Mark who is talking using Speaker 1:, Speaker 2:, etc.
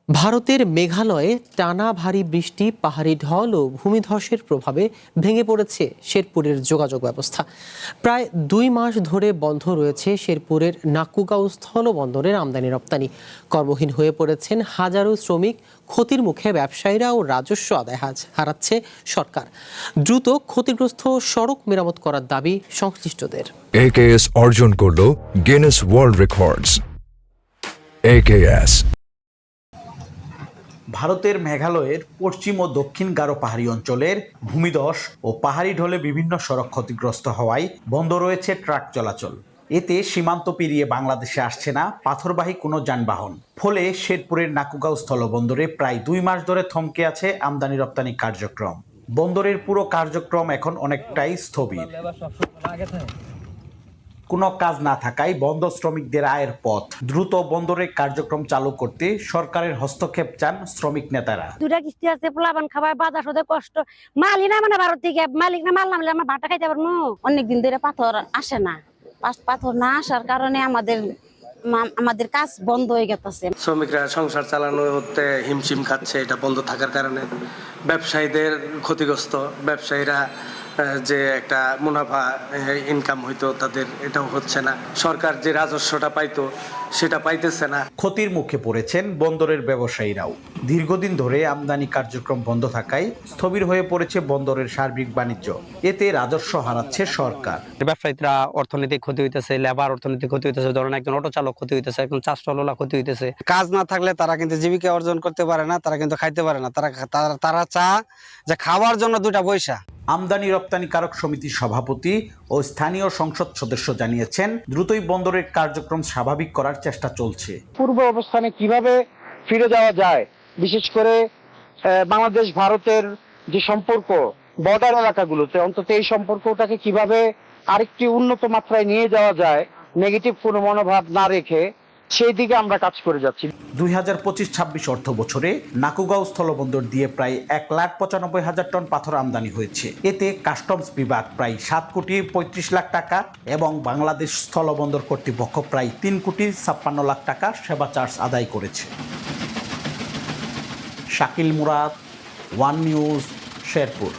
Speaker 1: ভারতের মেঘালয়ে টানা ভারী বৃষ্টি, পাহাড়ি ঢল ও ভূমিধসের প্রভাবে ভেঙে পড়েছে শেরপুরের যোগাযোগ ব্যবস্থা। প্রায় 2 মাস ধরে বন্ধ রয়েছে শেরপুরের নাকুগাঁও স্থলবন্দরের আমদানি রপ্তানি। কর্মহীন হয়ে পড়েছেন হাজারো শ্রমিক। ক্ষতির মুখে ব্যবসায়ীরা ও রাজস্ব আদায় হারাচ্ছে সরকার। দ্রুত ক্ষতিগ্রস্ত সড়ক মেরামত করার দাবি সংশ্লিষ্টদের।
Speaker 2: AKS অর্জন করল গিনেস ওয়ার্ল্ড রেকর্ডস। AKS
Speaker 3: ভারতের মেঘালয়ের পশ্চিম ও দক্ষিণ গারো পাহাড়ি অঞ্চলের ভূমিধস ও পাহাড়ি ঢলে বিভিন্ন সড়ক ক্ষতিগ্রস্ত হওয়ায় বন্ধ রয়েছে ট্রাক চলাচল। এতে সীমান্ত পেরিয়ে বাংলাদেশে আসছে না পাথরবাহী কোনো যানবাহন। ফলে শেরপুরের নাকুগাঁও স্থলবন্দরে প্রায় 2 মাস ধরে থমকে আছে আমদানি রপ্তানি কার্যক্রম। বন্দরের পুরো কার্যক্রম এখন অনেকটাই স্থবির। কোনো কাজ না থাকায় বন্দর শ্রমিকদের আয়ের পথ। দ্রুত বন্দরের কার্যক্রম চালু করতে সরকারের হস্তক্ষেপ চান শ্রমিক নেতারা।
Speaker 4: 2টা কিস্তি আছে, পোলাপান খাবার বাজার সদে কষ্ট। মালিক না মানে ভারত থেকে মালিক না মাল নামলে আমার ভাটা খাইতে পারবো। অনেকদিন ধরে পাথর আসে না, পাথর না আসার কারণে আমাদের কাজ বন্ধ হয়ে গেছে।
Speaker 5: শ্রমিকরা সংসার চালানো হতে হিমশিম খাচ্ছে এটা বন্ধ থাকার কারণে। ব্যবসায়ীদের ক্ষতিগ্রস্ত, ব্যবসায়ীরা যে একটা মুনাফা ইনকাম হইতো তাদের এটাও হচ্ছে না। সরকার যে রাজস্বটা পাইতো সেটা পাইতেছে না।
Speaker 3: ক্ষতির মুখে পড়েছেন বন্দরের ব্যবসায়ীরাও। দীর্ঘদিন ধরে আমদানি কার্যক্রম বন্ধ থাকায় স্থবির হয়ে পড়েছে বন্দরের সার্বিক বাণিজ্য। এতে রাজস্ব হারাচ্ছে সরকার।
Speaker 6: ব্যবসায়ীরা অর্থনৈতিক ক্ষতি হইতেছে, লেবার অর্থনৈতিক ক্ষতি হইতেছে, ধরেন একজন অটো চালক ক্ষতি হইতেছে, একজন চাষওয়ালা ক্ষতি হইতেছে।
Speaker 7: কাজ না থাকলে তারা কিন্তু জীবিকা অর্জন করতে পারে না, তারা কিন্তু খাইতে পারে না। তারা চা যে খাওয়ার জন্য 2টা পয়সা।
Speaker 3: আমদানি রপ্তানিকারক সমিতির সভাপতি ও স্থানীয় সংসদ সদস্য জানিয়েছেন, দ্রুতই বন্দরের কার্যক্রম স্বাভাবিক করার চেষ্টা চলছে।
Speaker 8: পূর্ব অবস্থানে কিভাবে ফিরে যাওয়া যায়, বিশেষ করে বাংলাদেশ ভারতের যে সম্পর্ক বর্ডার এলাকাগুলোতে, অন্তত এই সম্পর্কটাকে কিভাবে আরেকটি উন্নত মাত্রায় নিয়ে যাওয়া যায়, নেগেটিভ কোনো মনোভাব না রেখে সেই দিকে আমরা কাজ করে যাচ্ছি।
Speaker 3: 2025-26 অর্থ বছরে নাকুগাঁও স্থলবন্দর দিয়ে প্রায় 1,95,000 টন পাথর আমদানি হয়েছে। এতে কাস্টমস বিভাগ প্রায় 7,35,00,000 টাকা এবং বাংলাদেশ স্থলবন্দর কর্তৃপক্ষ প্রায় 3,56,00,000 টাকা সেবা চার্জ আদায় করেছে। Shakil Murad, one news, Sherpur.